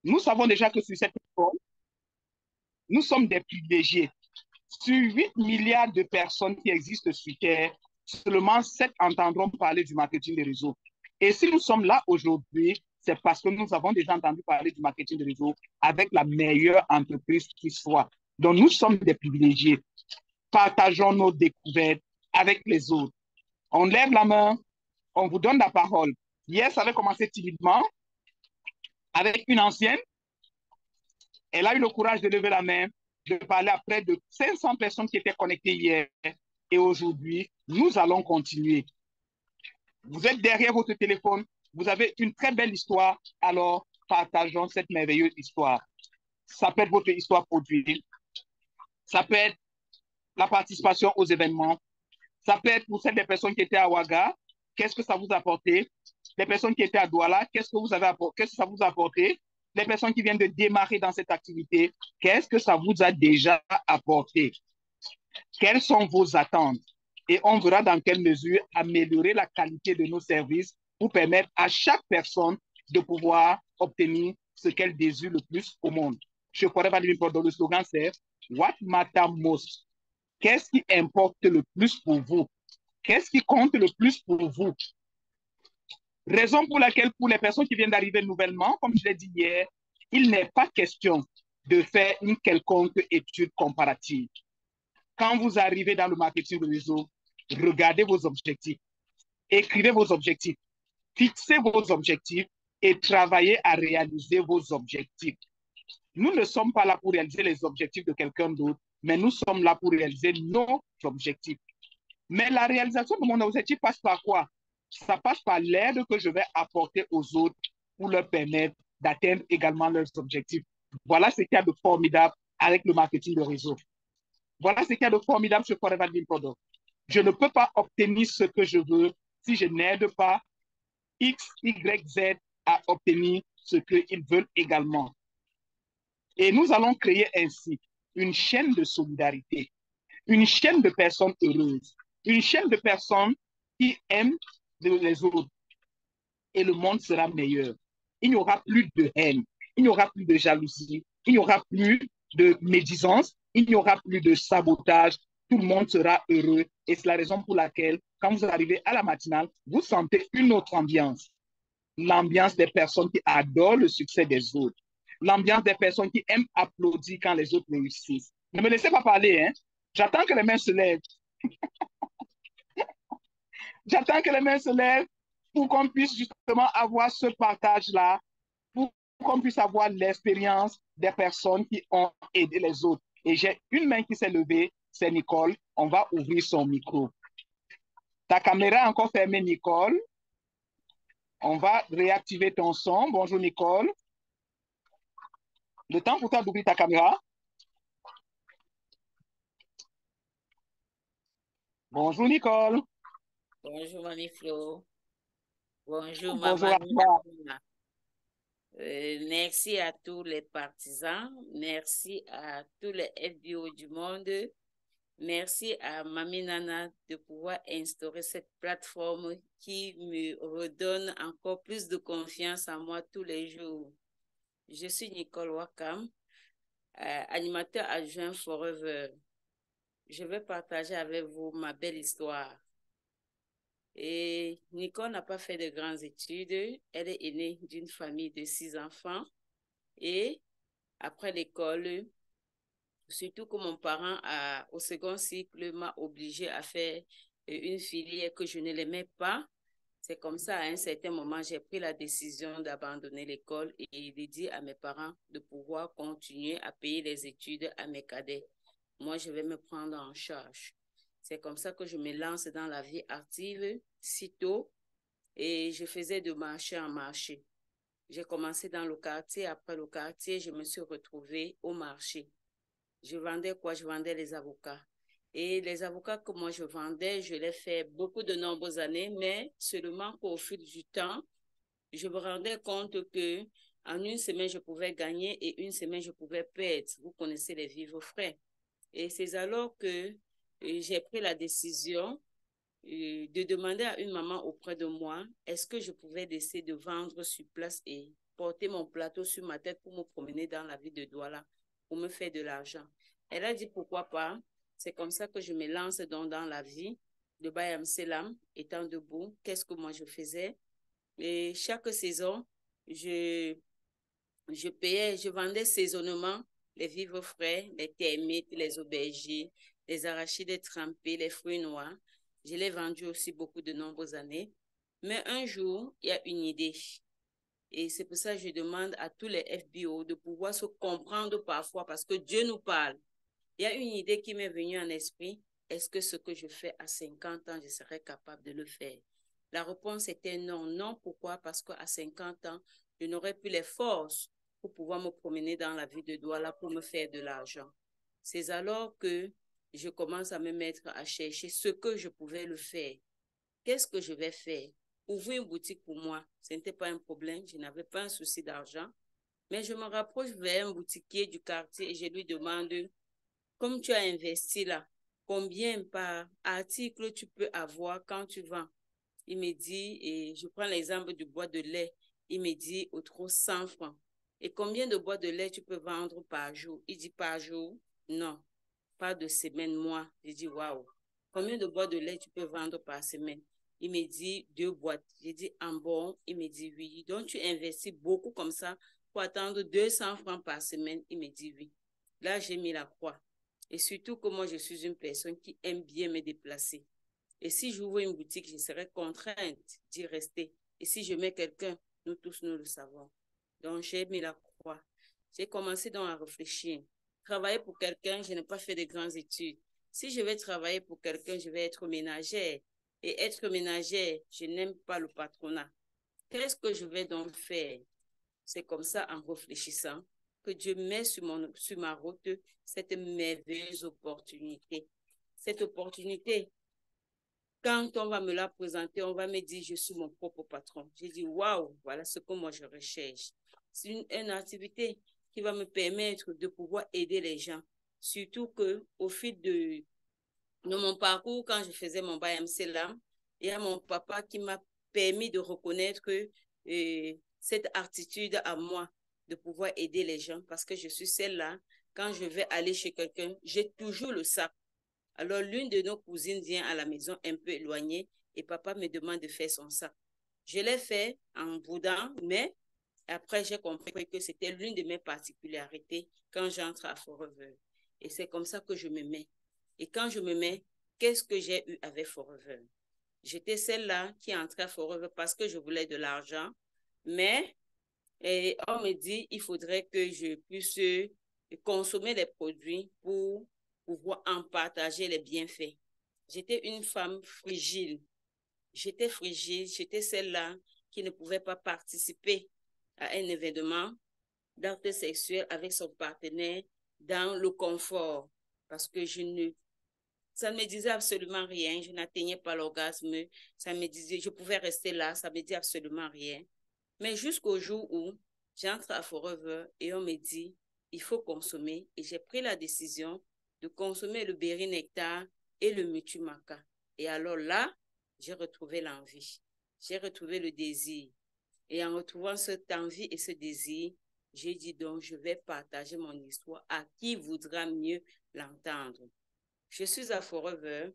Nous savons déjà que sur cette plateforme, nous sommes des privilégiés. Sur 8 milliards de personnes qui existent sur Terre, seulement 7 entendront parler du marketing des réseaux. Et si nous sommes là aujourd'hui, c'est parce que nous avons déjà entendu parler du marketing des réseaux avec la meilleure entreprise qui soit. Donc, nous sommes des privilégiés. Partageons nos découvertes avec les autres. On lève la main, on vous donne la parole. Hier, ça avait commencé timidement avec une ancienne. Elle a eu le courage de lever la main, de parler à près de 500 personnes qui étaient connectées hier. Et aujourd'hui, nous allons continuer. Vous êtes derrière votre téléphone, vous avez une très belle histoire, alors partageons cette merveilleuse histoire. Ça peut être votre histoire produite, ça peut être la participation aux événements, ça peut être pour celles des personnes qui étaient à Ouaga, qu'est-ce que ça vous a apporté? Les personnes qui étaient à Douala, qu'est-ce que vous avez apporté? Qu'est-ce que ça vous a apporté? Les personnes qui viennent de démarrer dans cette activité, qu'est-ce que ça vous a déjà apporté? Quelles sont vos attentes? Et on verra dans quelle mesure améliorer la qualité de nos services pour permettre à chaque personne de pouvoir obtenir ce qu'elle désire le plus au monde. Je pourrais pas dire le slogan, c'est What matters most? Qu'est-ce qui importe le plus pour vous? Qu'est-ce qui compte le plus pour vous? Raison pour laquelle, pour les personnes qui viennent d'arriver nouvellement, comme je l'ai dit hier, il n'est pas question de faire une quelconque étude comparative. Quand vous arrivez dans le marketing de réseau, regardez vos objectifs, écrivez vos objectifs, fixez vos objectifs et travaillez à réaliser vos objectifs. Nous ne sommes pas là pour réaliser les objectifs de quelqu'un d'autre, mais nous sommes là pour réaliser nos objectifs. Mais la réalisation de mon objectif passe par quoi? Ça passe par l'aide que je vais apporter aux autres pour leur permettre d'atteindre également leurs objectifs. Voilà ce qu'il y a de formidable avec le marketing de réseau. Voilà ce qu'il y a de formidable sur Forever Living Product. Je ne peux pas obtenir ce que je veux si je n'aide pas X, Y, Z à obtenir ce qu'ils veulent également. Et nous allons créer ainsi une chaîne de solidarité, une chaîne de personnes heureuses, une chaîne de personnes qui aiment les autres. Et le monde sera meilleur. Il n'y aura plus de haine, il n'y aura plus de jalousie, il n'y aura plus de médisance, il n'y aura plus de sabotage. Tout le monde sera heureux. Et c'est la raison pour laquelle, quand vous arrivez à la matinale, vous sentez une autre ambiance. L'ambiance des personnes qui adorent le succès des autres. L'ambiance des personnes qui aiment applaudir quand les autres réussissent. Ne me laissez pas parler, hein. J'attends que les mains se lèvent. J'attends que les mains se lèvent pour qu'on puisse justement avoir ce partage-là, pour qu'on puisse avoir l'expérience des personnes qui ont aidé les autres. Et j'ai une main qui s'est levée, c'est Nicole. On va ouvrir son micro. Ta caméra est encore fermée, Nicole. On va réactiver ton son. Bonjour, Nicole. Le temps pour toi d'ouvrir ta caméra. Bonjour, Nicole. Bonjour, Mamie Flo. Bonjour, Bonjour Maman à toi. Nina. Merci à tous les partisans. Merci à tous les FBO du monde. Merci à Mamie Nana de pouvoir instaurer cette plateforme qui me redonne encore plus de confiance en moi tous les jours. Je suis Nicole Wakam, animateur adjoint Forever. Je vais partager avec vous ma belle histoire. Et Nicole n'a pas fait de grandes études. Elle est aînée d'une famille de 6 enfants. Et après l'école, surtout que mon parent, au second cycle, m'a obligée à faire une filière que je ne l'aimais pas. C'est comme ça, à un certain moment, j'ai pris la décision d'abandonner l'école et de dire à mes parents de pouvoir continuer à payer les études à mes cadets. Moi, je vais me prendre en charge. C'est comme ça que je me lance dans la vie active sitôt et je faisais de marché en marché. J'ai commencé dans le quartier. Après le quartier, je me suis retrouvée au marché. Je vendais quoi? Je vendais les avocats. Et les avocats que moi je vendais, je l'ai fait beaucoup de nombreuses années, mais seulement qu'au fil du temps, je me rendais compte que en une semaine, je pouvais gagner et une semaine, je pouvais perdre. Vous connaissez les vivres frais. Et c'est alors que j'ai pris la décision de demander à une maman auprès de moi, est-ce que je pouvais laisser de vendre sur place et porter mon plateau sur ma tête pour me promener dans la ville de Douala, pour me faire de l'argent. Elle a dit pourquoi pas. C'est comme ça que je me lance dans la vie de Bayam Selam, étant debout. Qu'est-ce que moi je faisais? Et chaque saison, je payais, je vendais saisonnement les vivres frais, les termites, les aubergines, les arachides trempés, les fruits noirs. Je l'ai vendu aussi beaucoup de nombreuses années. Mais un jour, il y a une idée. Et c'est pour ça que je demande à tous les FBO de pouvoir se comprendre parfois parce que Dieu nous parle. Il y a une idée qui m'est venue en esprit. Est-ce que ce que je fais à 50 ans, je serais capable de le faire? La réponse était non. Non, pourquoi? Parce qu'à 50 ans, je n'aurais plus les forces pour pouvoir me promener dans la ville de Douala pour me faire de l'argent. C'est alors que je commence à me mettre à chercher ce que je pouvais le faire. Qu'est-ce que je vais faire? Ouvrir une boutique pour moi, ce n'était pas un problème. Je n'avais pas un souci d'argent. Mais je me rapproche vers un boutiquier du quartier et je lui demande, comme tu as investi là, combien par article tu peux avoir quand tu vends? Il me dit, et je prends l'exemple du bois de lait, il me dit au trop 100 francs. Et combien de bois de lait tu peux vendre par jour? Il dit par jour? Non, pas de semaine, mois. J'ai dit waouh. Combien de bois de lait tu peux vendre par semaine? Il me dit 2 boîtes. J'ai dit en bon? Il me dit oui. Donc tu investis beaucoup comme ça pour attendre 200 francs par semaine? Il me dit oui. Là, j'ai mis la croix. Et surtout que moi, je suis une personne qui aime bien me déplacer. Et si j'ouvre une boutique, je serai contrainte d'y rester. Et si je mets quelqu'un, nous tous, nous le savons. Donc, j'ai mis la croix. J'ai commencé donc à réfléchir. Travailler pour quelqu'un, je n'ai pas fait de grandes études. Si je vais travailler pour quelqu'un, je vais être ménagère. Et être ménagère, je n'aime pas le patronat. Qu'est-ce que je vais donc faire? C'est comme ça, en réfléchissant, que Dieu met sur ma route cette merveilleuse opportunité. Cette opportunité, quand on va me la présenter, on va me dire, je suis mon propre patron. J'ai dit, waouh, voilà ce que moi je recherche. C'est une activité qui va me permettre de pouvoir aider les gens. Surtout qu'au fil de mon parcours, quand je faisais mon BAMC là, il y a mon papa qui m'a permis de reconnaître cette aptitude à moi de pouvoir aider les gens parce que je suis celle-là, quand je vais aller chez quelqu'un, j'ai toujours le sac. Alors, l'une de nos cousines vient à la maison un peu éloignée et papa me demande de faire son sac. Je l'ai fait en boudin, mais après, j'ai compris que c'était l'une de mes particularités quand j'entre à Forever. Et c'est comme ça que je me mets. Et quand je me mets, qu'est-ce que j'ai eu avec Forever? J'étais celle-là qui entrait à Forever parce que je voulais de l'argent, mais on me dit il faudrait que je puisse consommer les produits pour pouvoir en partager les bienfaits. J'étais une femme fragile. J'étais celle-là qui ne pouvait pas participer à un événement d'acte sexuel avec son partenaire dans le confort parce que ça ne me disait absolument rien. Je n'atteignais pas l'orgasme. Ça me disait, je pouvais rester là, ça ne me dit absolument rien. Mais jusqu'au jour où j'entre à Forever et on me dit, il faut consommer. Et j'ai pris la décision de consommer le Berry Nectar et le Mutumaka. Et alors là, j'ai retrouvé l'envie. J'ai retrouvé le désir. Et en retrouvant cette envie et ce désir, j'ai dit donc, je vais partager mon histoire à qui voudra mieux l'entendre. Je suis à Forever.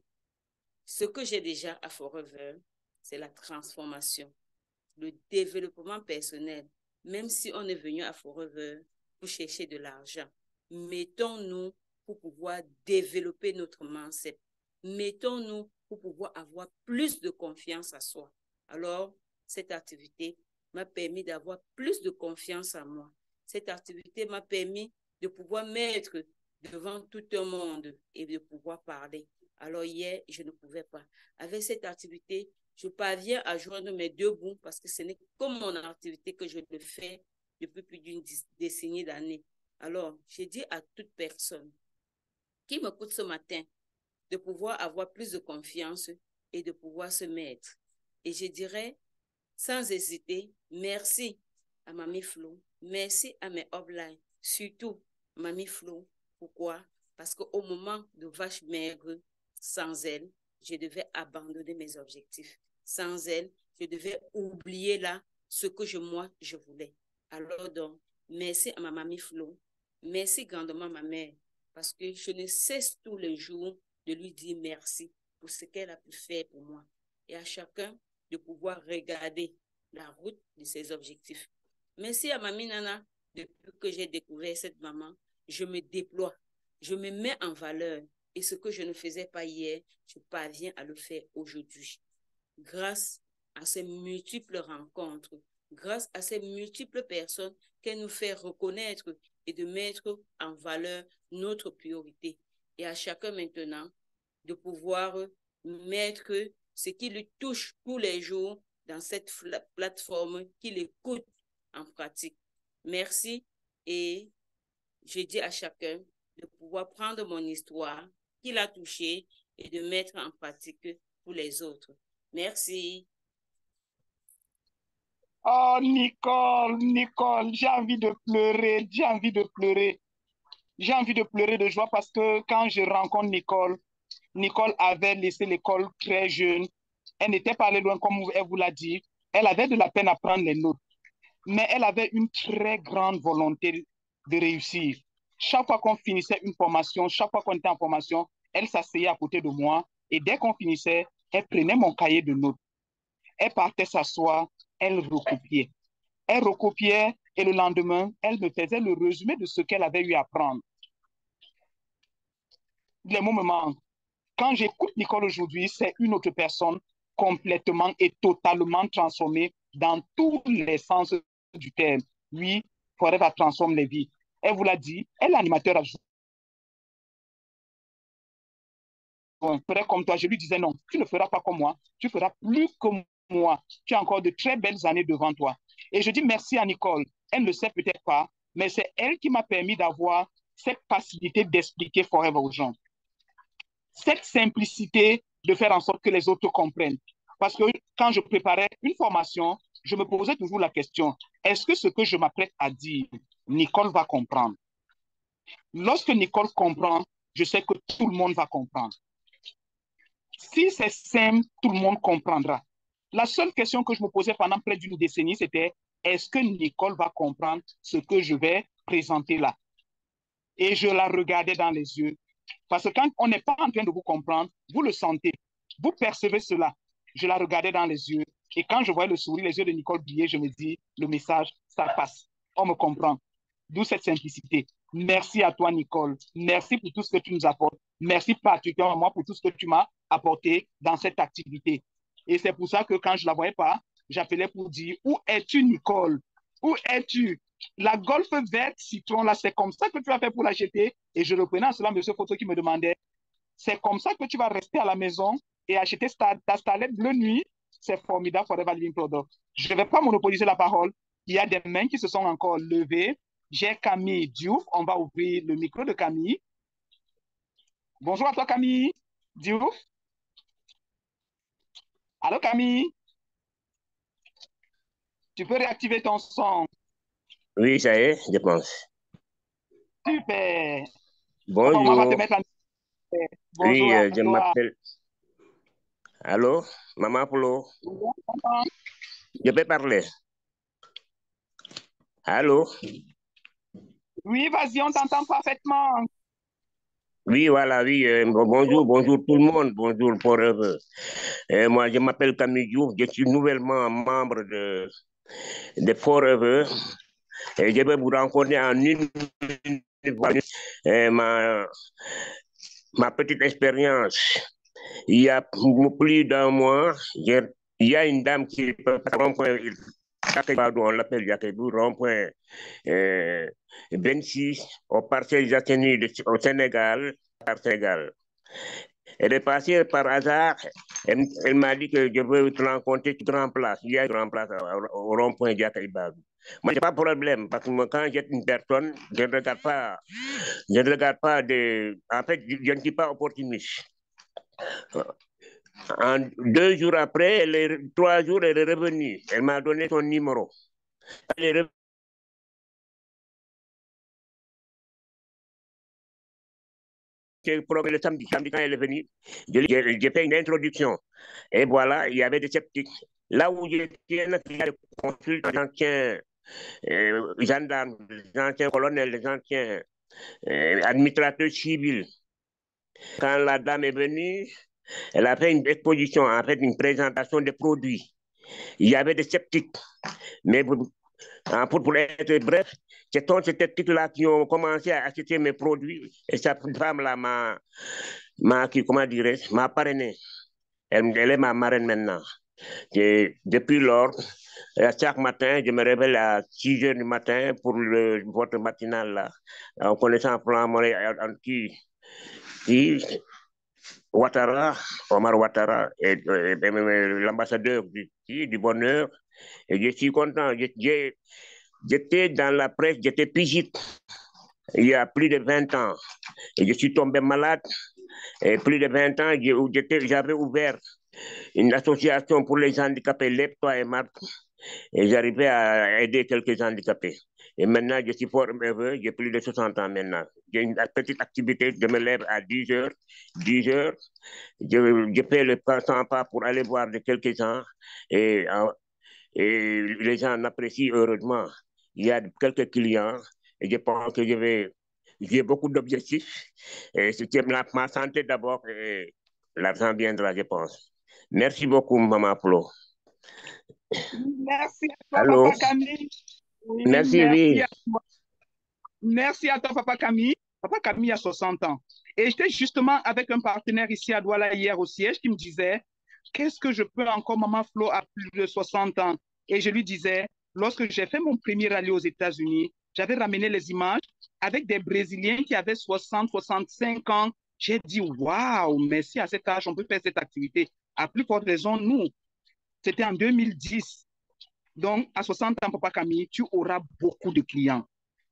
Ce que j'ai déjà à Forever, c'est la transformation, le développement personnel. Même si on est venu à Forever pour chercher de l'argent, mettons-nous pour pouvoir développer notre mindset. Mettons-nous pour pouvoir avoir plus de confiance en soi. Alors, cette activité m'a permis d'avoir plus de confiance en moi. Cette activité m'a permis de pouvoir mettre devant tout un monde et de pouvoir parler. Alors hier, je ne pouvais pas. Avec cette activité, je parviens à joindre mes deux bouts parce que ce n'est comme mon activité que je le fais depuis plus d'une décennie d'années. Alors, je dis à toute personne qui m'écoute ce matin de pouvoir avoir plus de confiance et de pouvoir se mettre. Et je dirais, sans hésiter, merci à Mamie Flo, merci à mes uplines, surtout Mamie Flo. Pourquoi? Parce qu'au moment de vache maigre, sans elle, je devais abandonner mes objectifs. Sans elle, je devais oublier là ce que moi, je voulais. Alors donc, merci à ma mamie Flo. Merci grandement ma mère, parce que je ne cesse tous les jours de lui dire merci pour ce qu'elle a pu faire pour moi. Et à chacun de pouvoir regarder la route de ses objectifs. Merci à mamie Nana. Depuis que j'ai découvert cette maman, je me déploie, je me mets en valeur. Et ce que je ne faisais pas hier, je parviens à le faire aujourd'hui. Grâce à ces multiples rencontres, grâce à ces multiples personnes qu'elle nous fait reconnaître et de mettre en valeur notre priorité. Et à chacun maintenant de pouvoir mettre ce qui le touche tous les jours dans cette plateforme, qu'il écoute en pratique. Merci et je dis à chacun de pouvoir prendre mon histoire qui l'a touché et de mettre en pratique pour les autres. Merci. Oh, Nicole, j'ai envie de pleurer, j'ai envie de pleurer. J'ai envie de pleurer de joie parce que quand je rencontre Nicole avait laissé l'école très jeune. Elle n'était pas allée loin comme elle vous l'a dit. Elle avait de la peine à prendre les notes. Mais elle avait une très grande volonté de réussir. Chaque fois qu'on finissait une formation, chaque fois qu'on était en formation, elle s'asseyait à côté de moi et dès qu'on finissait, elle prenait mon cahier de notes. Elle partait s'asseoir, elle recopiait. Elle recopiait et le lendemain, elle me faisait le résumé de ce qu'elle avait eu à apprendre. Les mots me manquent. Quand j'écoute Nicole aujourd'hui, c'est une autre personne complètement et totalement transformée dans tous les sens du terme. Oui, Forever transforme les vies. Elle vous l'a dit, elle est animateur à ferait comme toi. Je lui disais non, tu ne feras pas comme moi, tu feras plus que moi. Tu as encore de très belles années devant toi. Et je dis merci à Nicole. Elle ne le sait peut-être pas, mais c'est elle qui m'a permis d'avoir cette facilité d'expliquer Forever aux gens. Cette simplicité de faire en sorte que les autres comprennent. Parce que quand je préparais une formation, je me posais toujours la question, est-ce que ce que je m'apprête à dire, Nicole va comprendre? Lorsque Nicole comprend, je sais que tout le monde va comprendre. Si c'est simple, tout le monde comprendra. La seule question que je me posais pendant près d'une décennie, c'était est-ce que Nicole va comprendre ce que je vais présenter là? Et je la regardais dans les yeux. Parce que quand on n'est pas en train de vous comprendre, vous le sentez. Vous percevez cela. Je la regardais dans les yeux. Et quand je voyais le sourire, les yeux de Nicole briller, je me dis, le message, ça passe. On me comprend. D'où cette simplicité. Merci à toi, Nicole. Merci pour tout ce que tu nous apportes. Merci particulièrement à moi pour tout ce que tu m'as apporté dans cette activité. Et c'est pour ça que quand je ne la voyais pas, j'appelais pour dire, où es-tu, Nicole? Où es-tu? La Golf verte citron, là, c'est comme ça que tu vas faire pour l'acheter. Et je reprenais en cela M. Photo qui me demandait, c'est comme ça que tu vas rester à la maison et acheter ta starlette bleu nuit. C'est formidable, Forever Living Product. Je ne vais pas monopoliser la parole. Il y a des mains qui se sont encore levées. J'ai Camille Diouf. On va ouvrir le micro de Camille. Bonjour à toi, Camille Diouf. Allô, Camille? Tu peux réactiver ton son. Oui, ça y est, je pense. Super. Bonjour. On va te mettre en... Bonjour Oui, à je toi. m'appelle... Allô, Maman Polo? Je peux parler? Allô? Oui, vas-y, on t'entend parfaitement. Oui, voilà, oui. Bonjour tout le monde. Bonjour Forever. Moi, je m'appelle Camille Diouf. Je suis nouvellement membre de Forever. Et je vais vous rencontrer en une minute. Ma petite expérience. Il y a plus d'un mois, il y a une dame qui peut rond-point, on l'appelle Yakebou, rond-point 26 au parcelle Jacqueline au Sénégal, Elle est passée par hasard, elle m'a dit que je veux te rencontrer, tu te remplaces. Il y a une remplace au rond-point Yakebou. Moi, j'ai pas de problème, parce que moi, quand j'ai une personne, je ne regarde pas en fait, je ne suis pas opportuniste. 2 jours après, 3 jours, elle est revenue. Elle m'a donné son numéro. Elle est revenue. Le samedi quand elle est venue, j'ai fait une introduction. Et voilà, il y avait des sceptiques. Là où j'étais, il y a des consultants gendarmes, les anciens colonels, les anciens administrateurs civils. Quand la dame est venue, elle a fait une exposition, en fait une présentation des produits. Il y avait des sceptiques, mais pour être bref, ce sont ces sceptiques-là qui ont commencé à acheter mes produits. Et cette femme-là comment dirais-je, m'a parrainé. Elle est ma marraine maintenant. Et depuis lors, chaque matin, je me réveille à 6 heures du matin pour votre matinale là, en connaissant qui Ouattara, Omar Ouattara, l'ambassadeur du bonheur. Et je suis content. J'étais dans la presse, j'étais pigiste il y a plus de 20 ans. Et je suis tombé malade. Et plus de 20 ans, j'avais ouvert une association pour les handicapés, Lève-toi et marque. Et j'arrivais à aider quelques handicapés. Et maintenant, je suis fort heureux, j'ai plus de 60 ans maintenant. J'ai une petite activité, je me lève à 10 heures. Je fais le 100 pas pour aller voir de quelques gens. Et les gens apprécient heureusement. Il y a quelques clients et je pense que j'ai beaucoup d'objectifs. Et c'est ma santé d'abord et l'argent viendra, je pense. Merci beaucoup, Maman Flo. Merci à toi, Allô? Papa Camille. Oui, merci, oui. Merci à toi, Papa Camille. Papa Camille a 60 ans. Et j'étais justement avec un partenaire ici à Douala hier au siège qui me disait, qu'est-ce que je peux encore, Maman Flo, à plus de 60 ans? Et je lui disais, lorsque j'ai fait mon premier rallye aux États-Unis, j'avais ramené les images avec des Brésiliens qui avaient 60, 65 ans. J'ai dit, waouh, mais si à cet âge, on peut faire cette activité. À plus forte raison, nous, c'était en 2010. Donc, à 60 ans, Papa Camille, tu auras beaucoup de clients.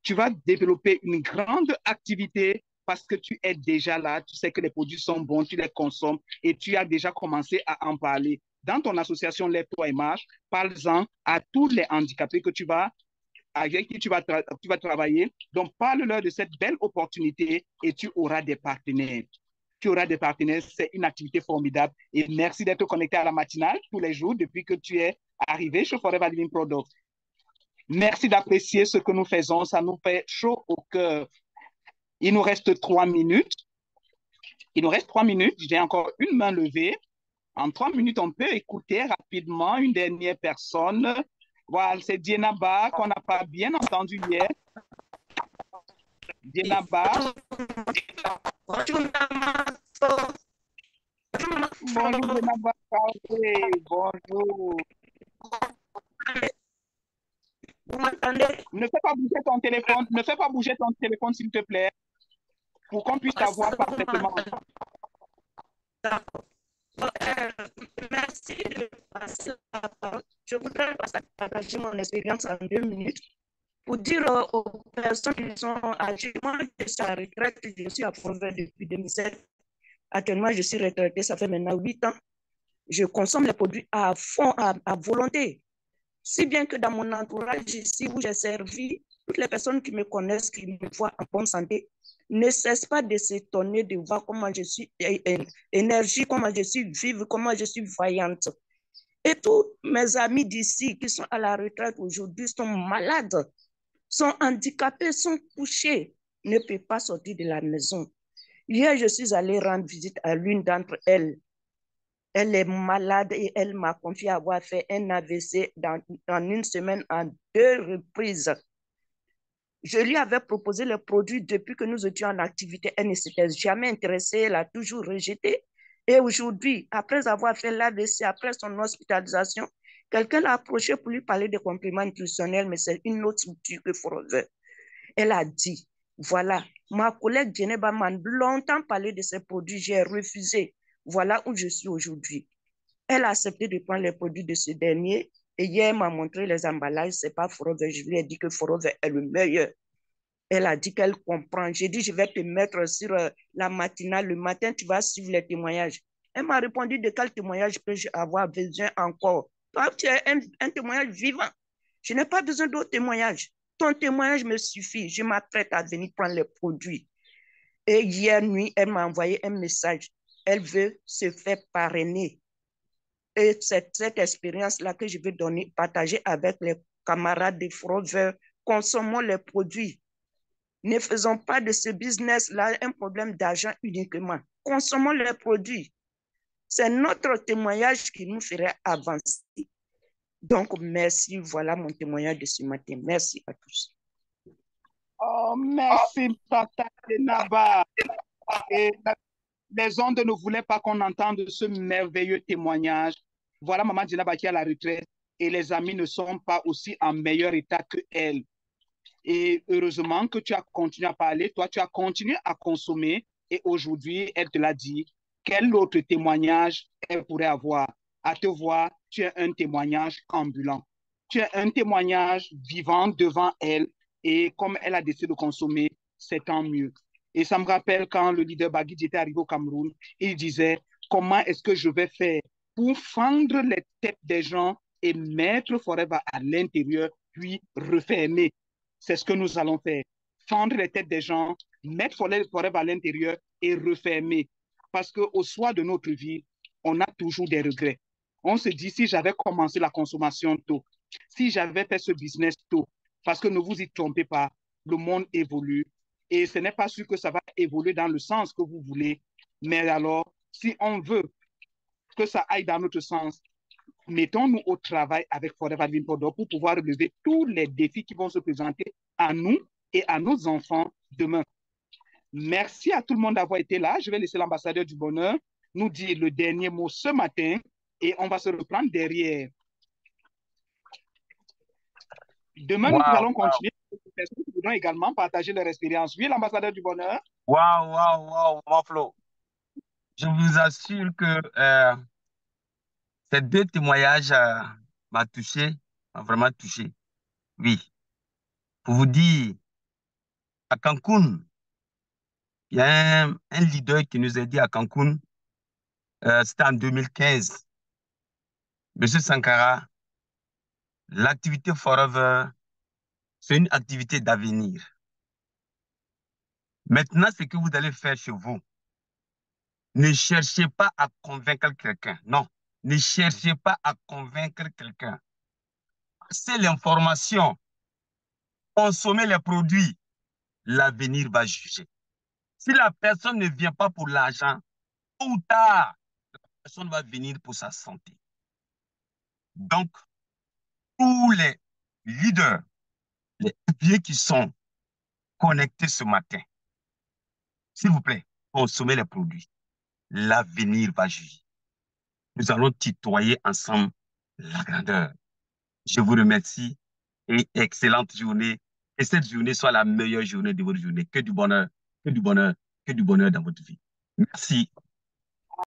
Tu vas développer une grande activité parce que tu es déjà là, tu sais que les produits sont bons, tu les consommes et tu as déjà commencé à en parler. Dans ton association Lève-toi et marche, parle-en à tous les handicapés avec qui tu vas travailler. Donc, parle-leur de cette belle opportunité et tu auras des partenaires. Tu auras des partenaires, c'est une activité formidable. Et merci d'être connecté à la matinale tous les jours depuis que tu es arrivé chez Forever Living Products. Merci d'apprécier ce que nous faisons, ça nous fait chaud au cœur. Il nous reste 3 minutes. J'ai encore une main levée. En 3 minutes, on peut écouter rapidement une dernière personne. Voilà, c'est Dienaba qu'on n'a pas bien entendu hier. Dienaba. Bonjour, Dienaba. Bonjour. Vous m'entendez? Ne fais pas bouger ton téléphone, s'il te plaît, pour qu'on puisse t'avoir parfaitement. D'accord. Merci de passer la parole. Je voudrais partager mon expérience en 2 minutes pour dire aux personnes qui sont âgées. Moi, je suis à la retraite, je suis à Forever depuis 2007. Actuellement, je suis retraitée, ça fait maintenant 8 ans. Je consomme les produits à fond, à volonté. Si bien que dans mon entourage ici où j'ai servi, toutes les personnes qui me connaissent, qui me voient en bonne santé, ne cessent pas de s'étonner de voir comment je suis énergique, comment je suis vive, comment je suis vaillante. Et tous mes amis d'ici qui sont à la retraite aujourd'hui sont malades, sont handicapés, sont couchés, ne peuvent pas sortir de la maison. Hier, je suis allée rendre visite à l'une d'entre elles. Elle est malade et elle m'a confié avoir fait un AVC en une semaine en 2 reprises. Je lui avais proposé le produit depuis que nous étions en activité. Elle ne s'était jamais intéressée, elle a toujours rejeté. Et aujourd'hui, après avoir fait l'AVC, après son hospitalisation, quelqu'un l'a approché pour lui parler de compléments nutritionnels, mais c'est une autre structure que Forever. Elle a dit, voilà, ma collègue Geneba m'a longtemps parlé de ces produits, j'ai refusé. Voilà où je suis aujourd'hui. Elle a accepté de prendre les produits de ce dernier et hier, elle m'a montré les emballages. Ce n'est pas Forever. Je lui ai dit que Forever est le meilleur. Elle a dit qu'elle comprend. J'ai dit, je vais te mettre sur la matinale. Le matin, tu vas suivre les témoignages. Elle m'a répondu, de quel témoignage peux-je avoir besoin encore? Toi, tu es un témoignage vivant. Je n'ai pas besoin d'autres témoignages. Ton témoignage me suffit. Je m'apprête à venir prendre les produits. Et hier nuit, elle m'a envoyé un message. Elle veut se faire parrainer. Et c'est cette expérience-là que je veux partager avec les camarades des fraudeurs, consommons les produits. Ne faisons pas de ce business-là un problème d'argent uniquement. Consommons les produits. C'est notre témoignage qui nous ferait avancer. Donc, merci. Voilà mon témoignage de ce matin. Merci à tous. Oh, merci, Tata Naba. Et les ondes ne voulaient pas qu'on entende ce merveilleux témoignage. Voilà Maman Dinaba qui est à la retraite et les amis ne sont pas aussi en meilleur état qu'elle. Et heureusement que tu as continué à parler, toi, tu as continué à consommer et aujourd'hui, elle te l'a dit. Quel autre témoignage elle pourrait avoir? À te voir, tu es un témoignage ambulant. Tu es un témoignage vivant devant elle et comme elle a décidé de consommer, c'est tant mieux. Et ça me rappelle quand le leader Bagui était arrivé au Cameroun, il disait comment est-ce que je vais faire pour fendre les têtes des gens et mettre Forever à l'intérieur, puis refermer. C'est ce que nous allons faire. Fendre les têtes des gens, mettre Forever à l'intérieur et refermer. Parce qu'au soir de notre vie, on a toujours des regrets. On se dit, si j'avais commencé la consommation tôt, si j'avais fait ce business tôt, parce que ne vous y trompez pas, le monde évolue et ce n'est pas sûr que ça va évoluer dans le sens que vous voulez. Mais alors, si on veut que ça aille dans notre sens, mettons-nous au travail avec Forever Living Product pour pouvoir relever tous les défis qui vont se présenter à nous et à nos enfants demain. Merci à tout le monde d'avoir été là. Je vais laisser l'ambassadeur du bonheur nous dire le dernier mot ce matin et on va se reprendre derrière. Demain, nous allons continuer. Les personnes qui voudront également partager leur expérience. Oui, l'ambassadeur du bonheur. Waouh, Maflo. Je vous assure que ces deux témoignages m'ont touché, m'ont vraiment touché. Oui. Pour vous dire, à Cancun, il y a un leader qui nous a dit à Cancun, c'était en 2015, Monsieur Sankara, l'activité Forever, c'est une activité d'avenir. Maintenant, ce que vous allez faire chez vous, ne cherchez pas à convaincre quelqu'un. Non, ne cherchez pas à convaincre quelqu'un. C'est l'information. Consommez les produits. L'avenir va juger. Si la personne ne vient pas pour l'argent, tôt ou tard, la personne va venir pour sa santé. Donc, tous les leaders, les vieux qui sont connectés ce matin, s'il vous plaît, consommez les produits. L'avenir va juger. Nous allons tutoyer ensemble la grandeur. Je vous remercie et excellente journée. Et cette journée soit la meilleure journée de votre journée. Que du bonheur, que du bonheur, que du bonheur dans votre vie. Merci.